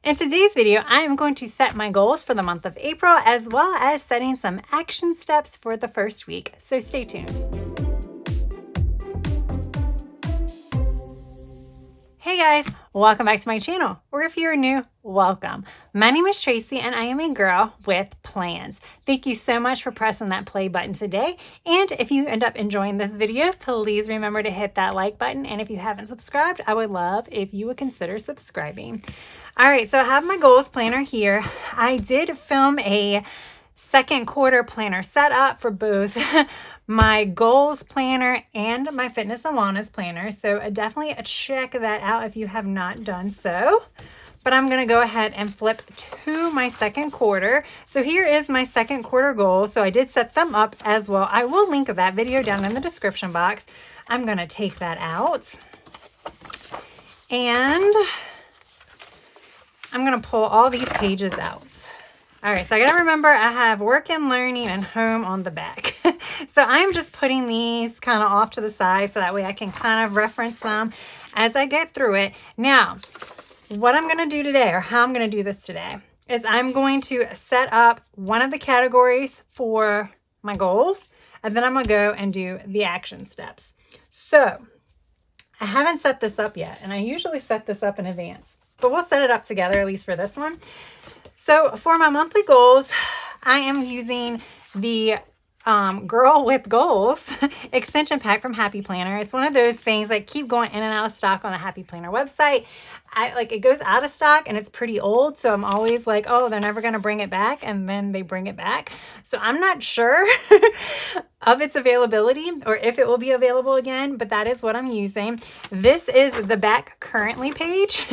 In today's video, I am going to set my goals for the month of April, as well as setting some action steps for the first week. So stay tuned. Hey guys, welcome back to my channel, or if you're new, welcome. My name is Tracy and I am a girl with plans. Thank you so much for pressing that play button today. And if you end up enjoying this video, please remember to hit that like button. And if you haven't subscribed, I would love if you would consider subscribing. All right, so I have my goals planner here. I did film a second quarter planner set up for both my goals planner and my fitness and wellness planner. So definitely check that out if you have not done so. But I'm going to go ahead and flip to my second quarter. So here is my second quarter goal. So I did set them up as well. I will link that video down in the description box. I'm going to take that out. And I'm going to pull all these pages out. All right, so I got to remember I have work and learning and home on the back. So I'm just putting these kind of off to the side so that way I can kind of reference them as I get through it. Now, what I'm going to do today, or how I'm going to do this today, is I'm going to set up one of the categories for my goals, and then I'm going to go and do the action steps. So I haven't set this up yet, and I usually set this up in advance, but we'll set it up together, at least for this one. So for my monthly goals, I am using the Girl with Goals extension pack from Happy Planner. It's one of those things that keep going in and out of stock on the Happy Planner website. It goes out of stock and it's pretty old. So I'm always like, oh, they're never going to bring it back. And then they bring it back. So I'm not sure of its availability or if it will be available again, but that is what I'm using. This is the back currently page.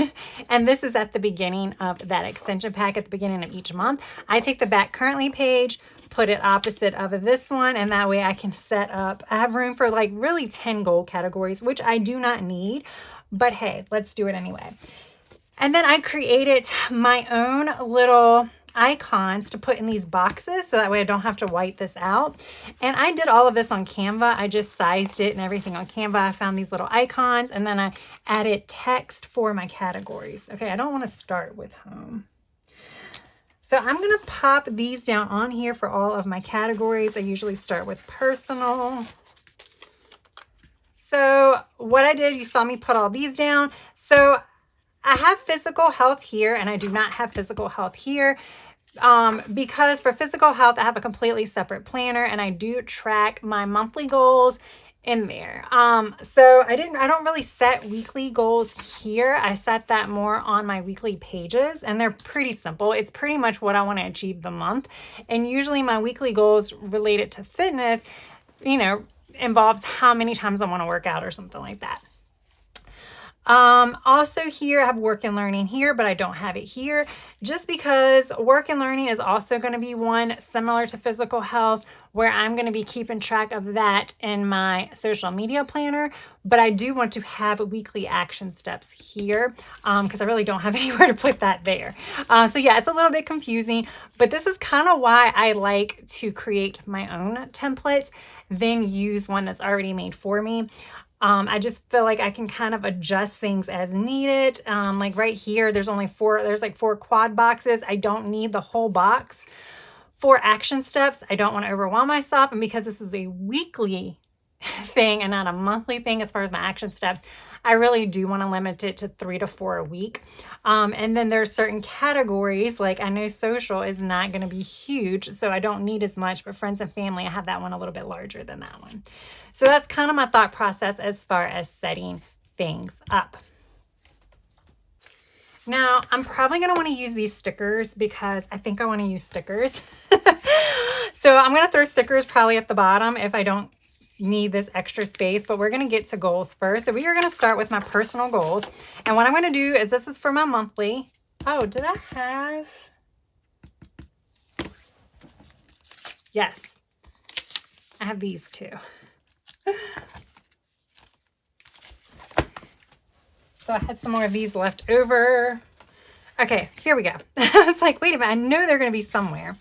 And this is at the beginning of that extension pack at the beginning of each month. I take the back currently page, put it opposite of this one, and that way I can set up, I have room for like really 10 goal categories, which I do not need, but hey, let's do it anyway. And then I created my own little icons to put in these boxes so that way I don't have to white this out. And I did all of this on Canva. I just sized it and everything on Canva. I found these little icons and then I added text for my categories. Okay, I don't want to start with home. So I'm going to pop these down on here for all of my categories. I usually start with personal. So what I did, you saw me put all these down. So I have physical health here and I do not have physical health here. Because for physical health, I have a completely separate planner and I do track my monthly goals in there. So I don't really set weekly goals here. I set that more on my weekly pages and they're pretty simple. It's pretty much what I want to achieve the month. And usually my weekly goals related to fitness, involves how many times I want to work out or something like that. Also here, I have work and learning here, but I don't have it here just because work and learning is also going to be one similar to physical health where I'm going to be keeping track of that in my social media planner, but I do want to have weekly action steps here because I really don't have anywhere to put that there. So yeah, it's a little bit confusing, but this is kind of why I like to create my own templates, then use one that's already made for me. I just feel like I can kind of adjust things as needed. Like right here, there's like 4 quad boxes. I don't need the whole box for action steps. I don't want to overwhelm myself. And because this is a weekly thing and not a monthly thing as far as my action steps, I really do want to limit it to 3 to 4 a week. And then there's certain categories, like I know social is not going to be huge, so I don't need as much, but friends and family, I have that one a little bit larger than that one. So that's kind of my thought process as far as setting things up. Now, I'm probably going to want to use these stickers because I think I want to use stickers. So I'm going to throw stickers probably at the bottom if I don't need this extra space, but we're going to get to goals first. So we are going to start with my personal goals. And what I'm going to do is this is for my monthly. Oh, did I have? Yes, I have these too. So I had some more of these left over. Okay, here we go. I was like, wait a minute, I know they're going to be somewhere.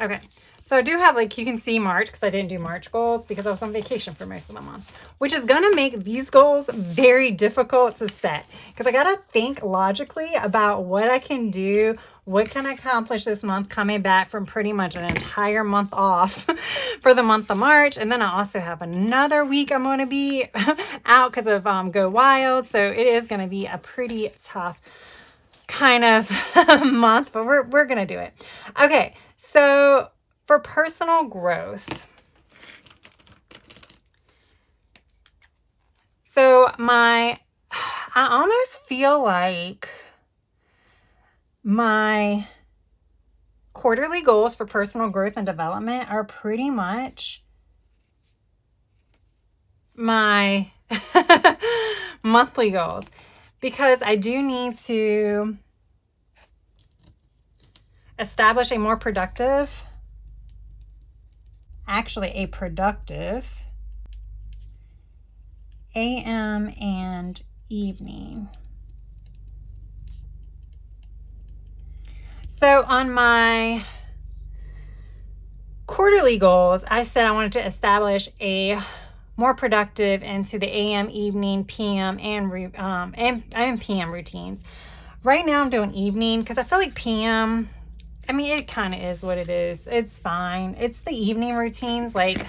Okay, So I do have, like, you can see March, because I didn't do March goals because I was on vacation for most of the month, which is going to make these goals very difficult to set, because I got to think logically about what I can do, what can I accomplish this month, coming back from pretty much an entire month off for the month of March. And then I also have another week I'm going to be out because of Go Wild. So it is going to be a pretty tough kind of month, but we're going to do it. Okay, so for personal growth, so I almost feel like my quarterly goals for personal growth and development are pretty much my monthly goals, because I do need to establish a more productive, a productive AM and evening. So on my quarterly goals, I said I wanted to establish a more productive into the AM, evening, PM, and PM routines. Right now I'm doing evening because I feel like PM, I mean, it kind of is what it is. It's fine. It's the evening routines, like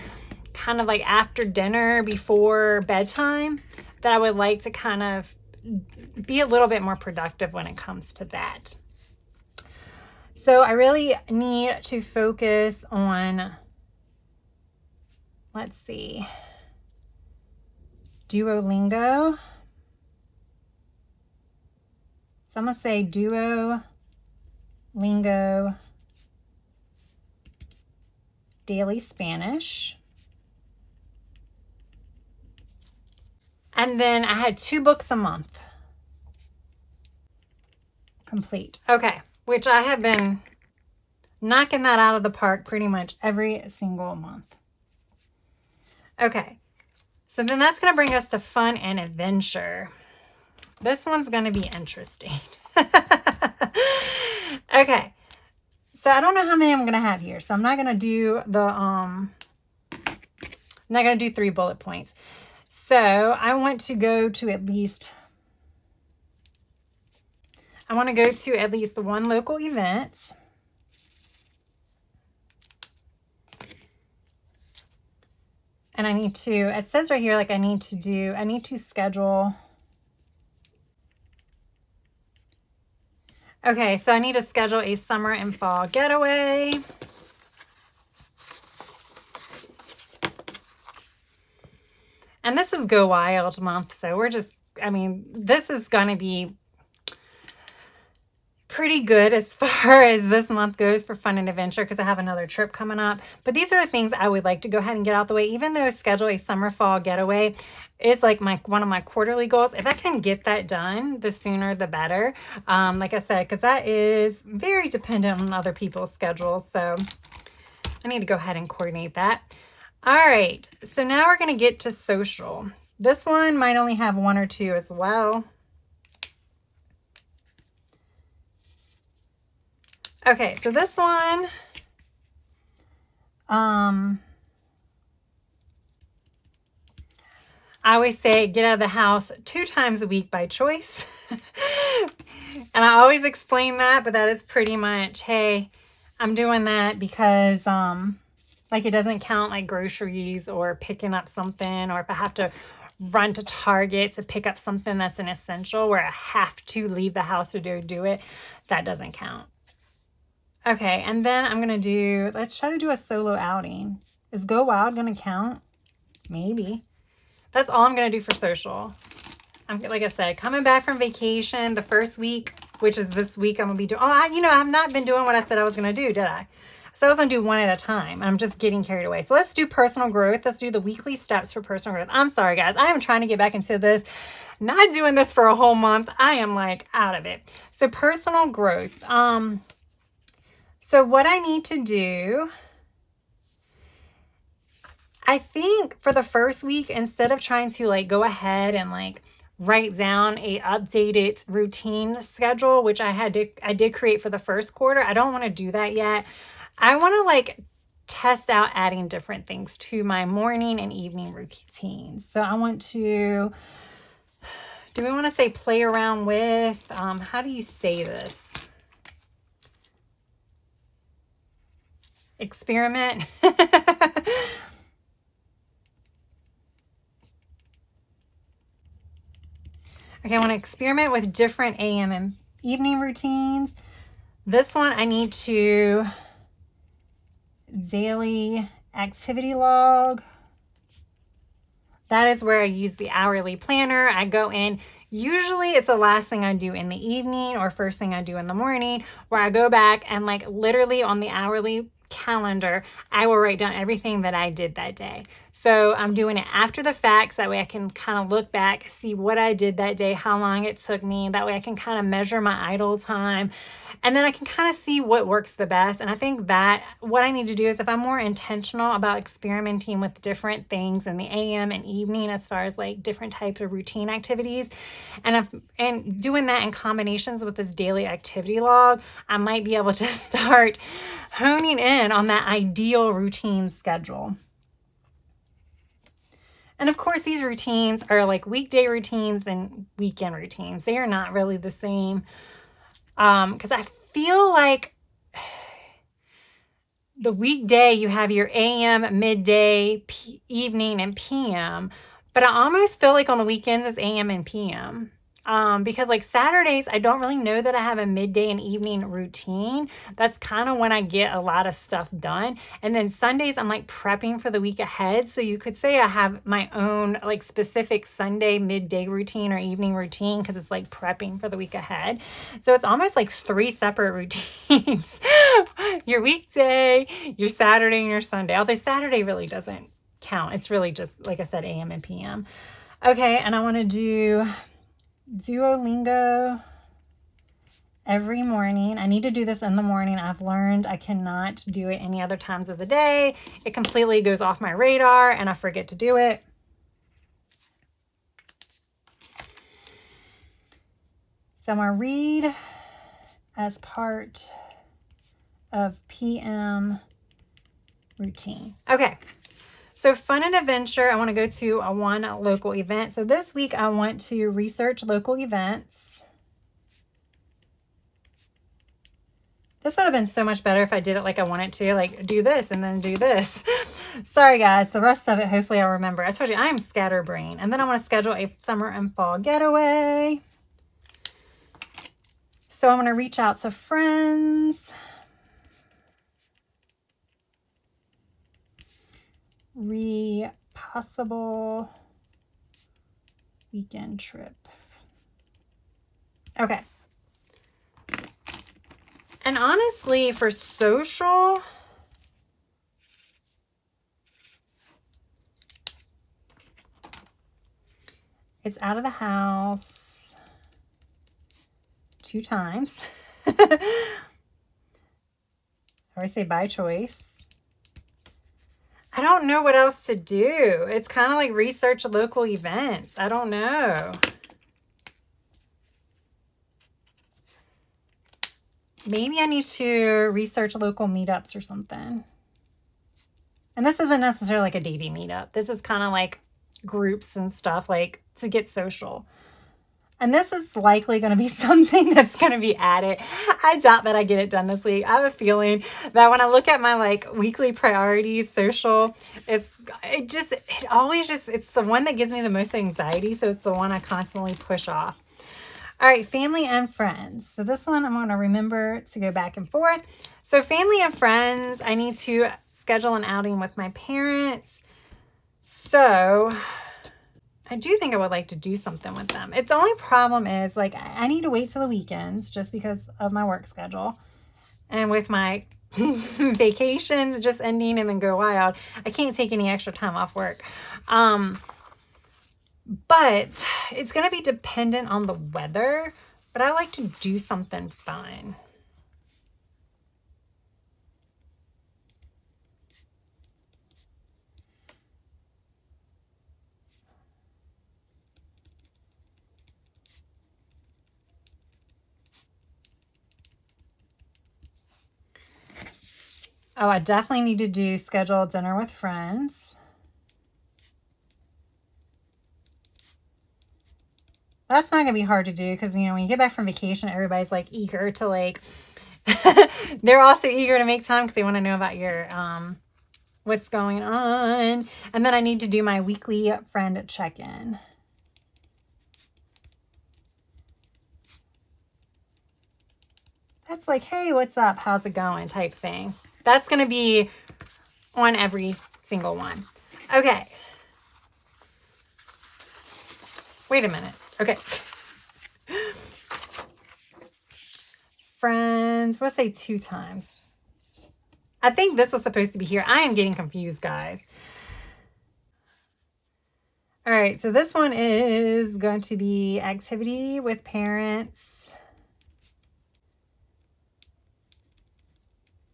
kind of like after dinner, before bedtime, that I would like to kind of be a little bit more productive when it comes to that. So I really need to focus on, let's see, Duolingo. So I'm going to say Duolingo Daily Spanish. And then I had 2 books a month complete. Okay, which I have been knocking that out of the park pretty much every single month. Okay, so then that's going to bring us to fun and adventure. This one's going to be interesting. Okay, so I don't know how many I'm going to have here, so I'm not going to do the I'm not going to do 3 bullet points. So I want to go to at least one local event. And I need to, it says right here, like I need to schedule. Okay, so I need to schedule a summer and fall getaway. And this is Go Wild month, so this is going to be pretty good as far as this month goes for fun and adventure, because I have another trip coming up. But these are the things I would like to go ahead and get out the way, even though schedule a summer fall getaway is like one of my quarterly goals. If I can get that done, the sooner the better. Like I said, because that is very dependent on other people's schedules. So I need to go ahead and coordinate that. All right, so now we're going to get to social. This one might only have 1 or 2 as well. Okay, so this one, I always say get out of the house 2 times a week by choice. And I always explain that, but that is pretty much, hey, I'm doing that because, like, it doesn't count like groceries or picking up something, or if I have to run to Target to pick up something that's an essential where I have to leave the house to do it, that doesn't count. Okay, and then I'm going to let's try to do a solo outing. Is Go Wild going to count? Maybe. That's all I'm going to do for social. Like I said, coming back from vacation the first week, which is this week, I'm going to be doing, I have not been doing what I said I was going to do, did I? So I was going to do 1 at a time. I'm just getting carried away. So let's do personal growth. Let's do the weekly steps for personal growth. I'm sorry, guys. I am trying to get back into this. Not doing this for a whole month. I am like out of it. So personal growth. So what I need to do, I think for the first week, instead of trying to like go ahead and like write down a updated routine schedule, which I did create for the first quarter. I don't want to do that yet. I want to like test out adding different things to my morning and evening routines. So I want to, do we want to say play around with, how do you say this? Experiment. Okay, I want to experiment with different AM and evening routines. This one I need to daily activity log. That is where I use the hourly planner. I go in, usually it's the last thing I do in the evening or first thing I do in the morning, where I go back and like literally on the hourly calendar, I will write down everything that I did that day. So I'm doing it after the fact, so that way I can kind of look back, see what I did that day, how long it took me. That way I can kind of measure my idle time, and then I can kind of see what works the best. And I think that what I need to do is, if I'm more intentional about experimenting with different things in the AM and evening, as far as like different types of routine activities, and doing that in combinations with this daily activity log, I might be able to start honing in on that ideal routine schedule. And of course, these routines are like weekday routines and weekend routines. They are not really the same. Because I feel like the weekday you have your AM, midday, evening, and PM. But I almost feel like on the weekends it's AM and PM. Because like Saturdays, I don't really know that I have a midday and evening routine. That's kind of when I get a lot of stuff done. And then Sundays, I'm like prepping for the week ahead. So you could say I have my own like specific Sunday midday routine or evening routine, because it's like prepping for the week ahead. So it's almost like 3 separate routines. Your weekday, your Saturday, and your Sunday. Although Saturday really doesn't count. It's really just, like I said, AM and PM. Okay, and I want to do Duolingo every morning. I need to do this in the morning. I've learned I cannot do it any other times of the day. It completely goes off my radar and I forget to do it. So I'm going to read as part of PM routine. Okay. So fun and adventure, I want to go to one local event. So this week I want to research local events. This would have been so much better if I did it like I wanted to, like do this and then do this. Sorry guys, the rest of it, hopefully I'll remember. I told you I am scatterbrained. And then I want to schedule a summer and fall getaway. So I'm going to reach out to friends. Possible weekend trip. Okay. And honestly, for social, it's out of the house 2 times. I always say by choice. I don't know what else to do. It's kind of like research local events. I don't know. Maybe I need to research local meetups or something. And this isn't necessarily like a dating meetup. This is kind of like groups and stuff, like to get social. And this is likely going to be something that's going to be added. I doubt that I get it done this week. I have a feeling that when I look at my like weekly priorities, social, it's the one that gives me the most anxiety. So it's the one I constantly push off. All right, family and friends. So this one I'm going to remember to go back and forth. So family and friends, I need to schedule an outing with my parents. So I do think I would like to do something with them. It's the only problem is like I need to wait till the weekends just because of my work schedule. And with my vacation just ending and then go wild, I can't take any extra time off work. But it's going to be dependent on the weather. But I like to do something fun. Oh, I definitely need to do schedule dinner with friends. That's not going to be hard to do because, you know, when you get back from vacation, everybody's like eager to like, they're also eager to make time because they want to know about your, what's going on. And then I need to do my weekly friend check-in. That's like, hey, what's up? How's it going? Type thing. That's going to be on every single one. Okay. Wait a minute. Okay. Friends, let's say 2 times. I think this was supposed to be here. I am getting confused, guys. All right, so this one is going to be activity with parents,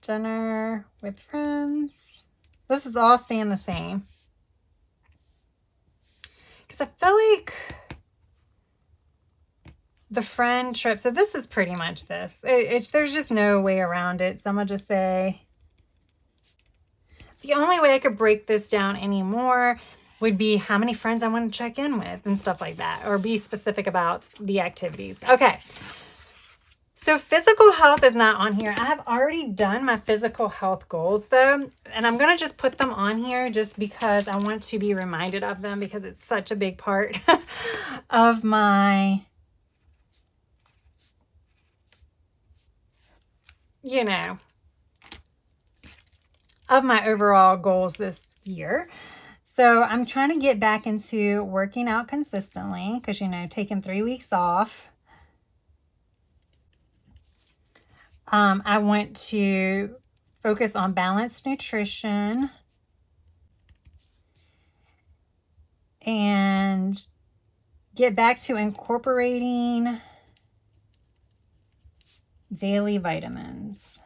dinner with friends. This is all staying the same. Because I feel like the friend trip, so this is pretty much this. There's just no way around it. So I'm going to just say, the only way I could break this down anymore would be how many friends I want to check in with and stuff like that, or be specific about the activities. Okay. So physical health is not on here. I have already done my physical health goals though, and I'm going to just put them on here just because I want to be reminded of them because it's such a big part of my, you know, of my overall goals this year. So I'm trying to get back into working out consistently because, you know, taking 3 weeks off. I want to focus on balanced nutrition and get back to incorporating daily vitamins.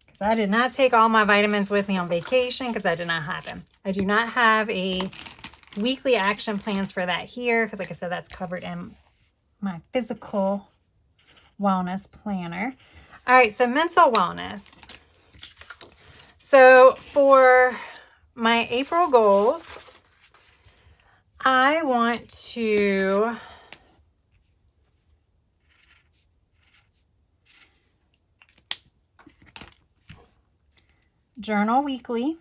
Because I did not take all my vitamins with me on vacation because that did not happen. I do not have a weekly action plans for that here because, like I said, that's covered in my physical wellness planner. All right, so mental wellness. So for my April goals, I want to journal weekly,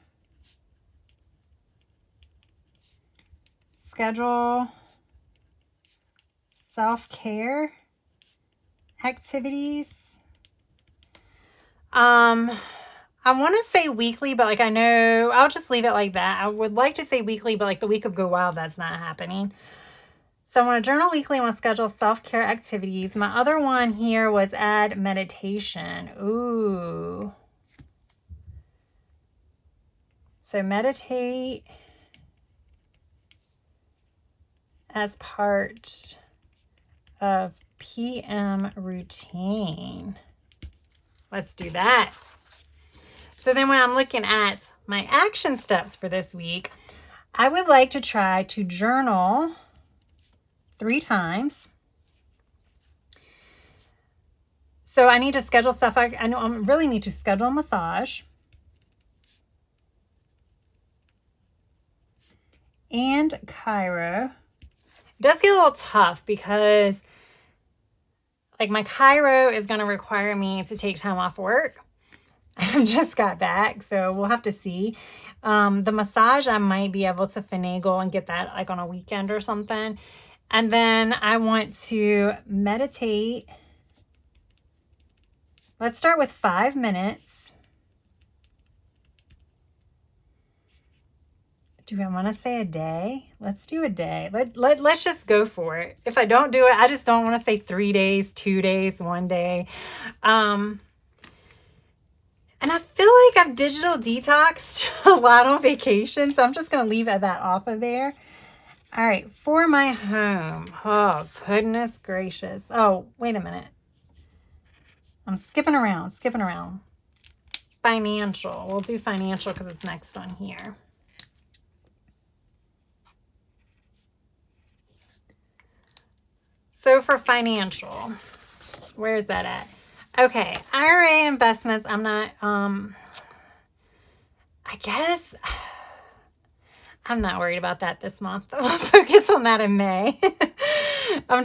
schedule self-care activities. I want to say weekly, but like I know I'll just leave it like that. I would like to say weekly, but like the week of Go Wild, that's not happening. So I want to journal weekly. I want to schedule self-care activities. My other one here was add meditation. Ooh. So meditate as part of PM routine. Let's do that. So then when I'm looking at my action steps for this week, I would like to try to journal 3 times. So I need to schedule stuff. I know I really need to schedule a massage and chiro. It does get a little tough because like my chiro is going to require me to take time off work. I just got back, so we'll have to see. The massage, I might be able to finagle and get that like on a weekend or something. And then I want to meditate. Let's start with 5 minutes. Do I want to say a day? Let's do a day. Let's just go for it. If I don't do it, I just don't want to say 3 days, 2 days, 1 day. And I feel like I've digital detoxed a lot on vacation, so I'm just going to leave that off of there. All right, for my home. Oh, goodness gracious. Oh, wait a minute. I'm skipping around. Financial. We'll do financial because it's next on here. So for financial, where's that at? Okay, IRA investments, I'm not, I guess I'm not worried about that this month. I'll focus on that in May. I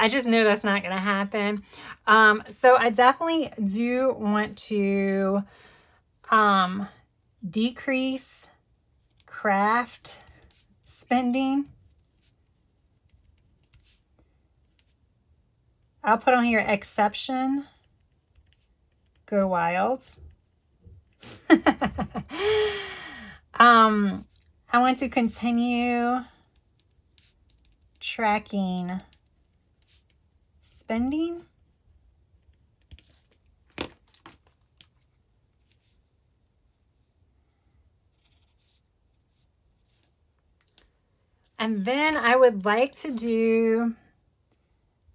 just know that's not going to happen. So I definitely do want to decrease craft spending. I'll put on here exception, go wild. I want to continue tracking spending. And then I would like to do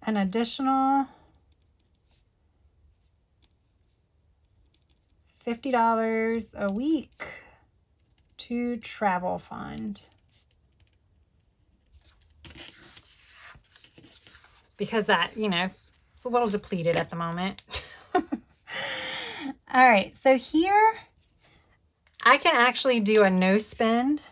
an additional $50 a week to travel fund. Because that, you know, it's a little depleted at the moment. All right, so here I can actually do a no spend.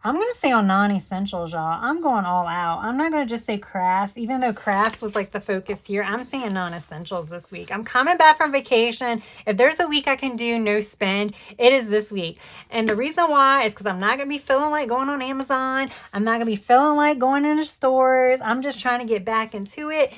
I'm going to say on non-essentials, y'all. I'm going all out. I'm not going to just say crafts, even though crafts was like the focus here. I'm saying non-essentials this week. I'm coming back from vacation. If there's a week I can do no spend, it is this week. And the reason why is because I'm not going to be feeling like going on Amazon. I'm not going to be feeling like going into stores. I'm just trying to get back into it.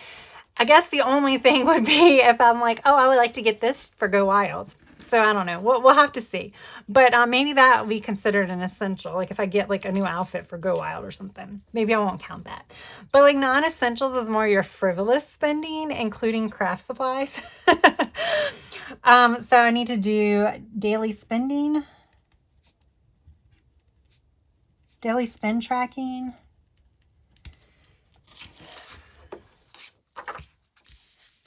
I guess the only thing would be if I'm like, oh, I would like to get this for Go Wild. So I don't know. We'll have to see. But maybe that will be considered an essential. Like if I get like a new outfit for Go Wild or something, maybe I won't count that. But like non-essentials is more your frivolous spending, including craft supplies. So I need to do daily spending, daily spend tracking.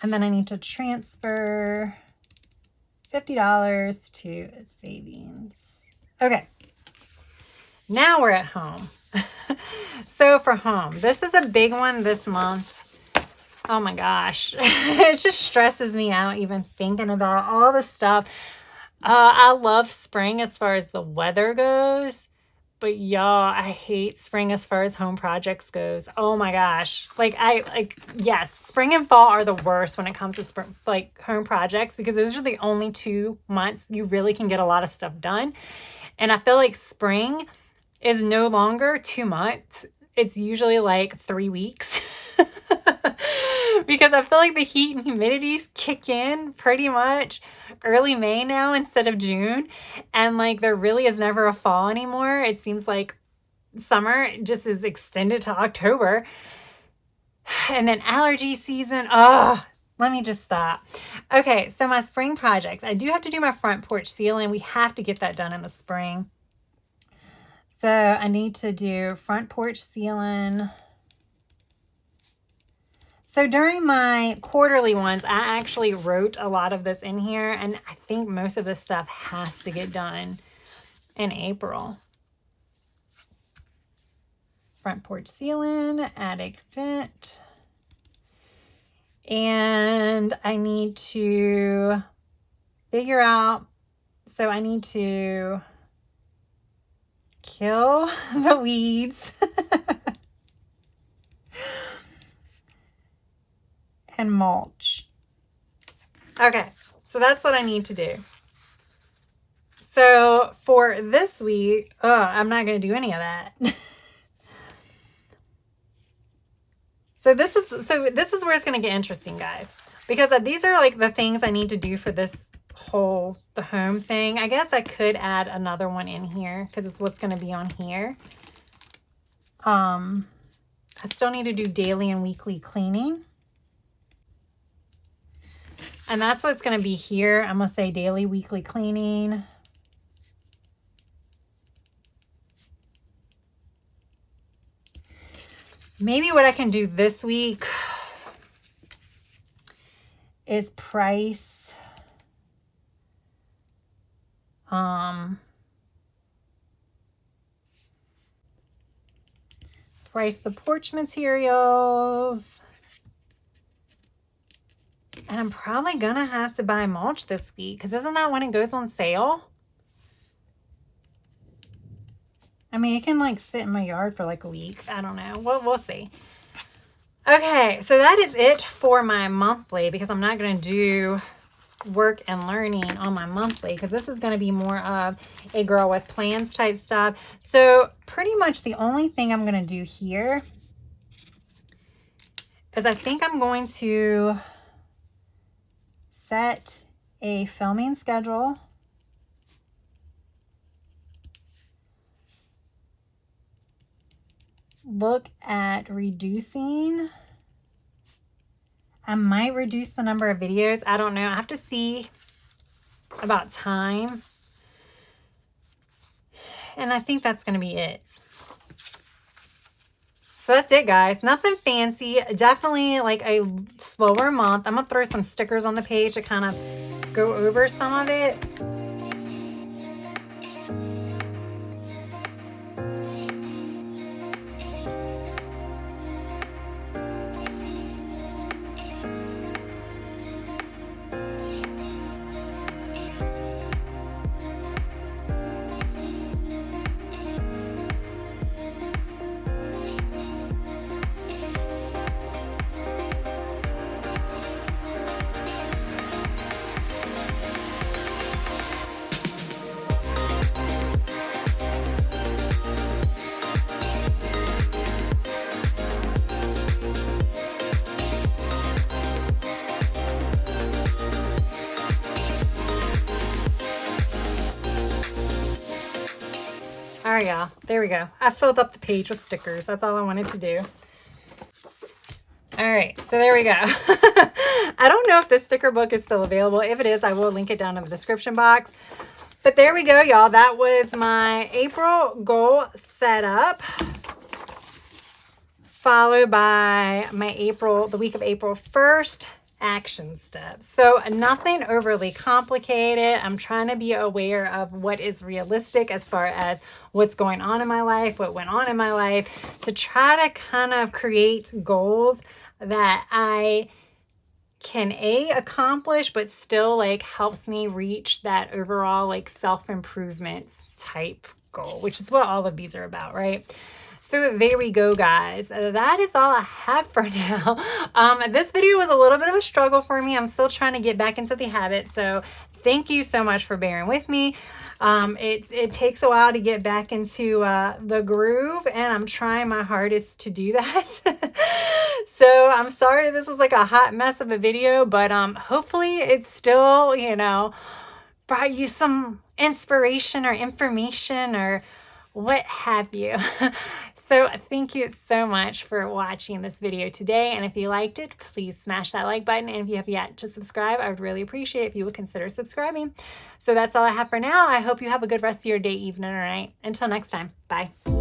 And then I need to transfer $50 to savings. Okay, now we're at home. So for home, this is a big one this month. Oh my gosh, it just stresses me out even thinking about all the stuff. I love spring as far as the weather goes. But y'all, I hate spring as far as home projects goes. Oh my gosh. Yes, spring and fall are the worst when it comes to spring, like home projects, because those are the only 2 months you really can get a lot of stuff done. And I feel like spring is no longer 2 months. It's usually like 3 weeks. Because I feel like the heat and humidities kick in pretty much early May now instead of June. And like there really is never a fall anymore. It seems like summer just is extended to October. And then allergy season. Oh, let me just stop. Okay, so my spring projects. I do have to do my front porch ceiling. We have to get that done in the spring. So I need to do front porch ceiling. So during my quarterly ones, I actually wrote a lot of this in here, and I think most of this stuff has to get done in April. Front porch ceiling, attic vent. And I need to figure out, so I need to kill the weeds. And mulch. Okay, so that's what I need to do. So for this week, I'm not going to do any of that. So this is where it's going to get interesting, guys, because these are like the things I need to do for this the home thing. I guess I could add another one in here because it's what's going to be on here. I still need to do daily and weekly cleaning. And that's what's going to be here. I'm going to say daily, weekly cleaning. Maybe what I can do this week is price Price the porch materials. And I'm probably gonna have to buy mulch this week, because isn't that when it goes on sale? I mean, it can like sit in my yard for like a week. I don't know. We'll see. Okay, so that is it for my monthly, because I'm not going to do work and learning on my monthly, because this is going to be more of a girl with plans type stuff. So pretty much the only thing I'm going to do here is I think I'm going to set a filming schedule. Look at reducing. I might reduce the number of videos. I don't know. I have to see about time. And I think that's going to be it. So that's it, guys. Nothing fancy. Definitely like a slower month. I'm going to throw some stickers on the page to kind of go over some of it. All right, y'all. There we go. I filled up the page with stickers. That's all I wanted to do. All right, so there we go. I don't know if this sticker book is still available. If it is, I will link it down in the description box. But there we go, y'all. That was my April goal setup, followed by my the week of April 1st action steps. So nothing overly complicated. I'm trying to be aware of what is realistic as far as what's going on in my life, what went on in my life, to try to kind of create goals that I can accomplish, but still like helps me reach that overall like self-improvement type goal, which is what all of these are about, right? So there we go, guys. That is all I have for now. This video was a little bit of a struggle for me. I'm still trying to get back into the habit. So thank you so much for bearing with me. It takes a while to get back into the groove, and I'm trying my hardest to do that. So I'm sorry this was like a hot mess of a video, but hopefully it's still, you know, brought you some inspiration or information or what have you. So thank you so much for watching this video today. And if you liked it, please smash that like button. And if you have yet to subscribe, I would really appreciate it if you would consider subscribing. So that's all I have for now. I hope you have a good rest of your day, evening, or night. Until next time, bye.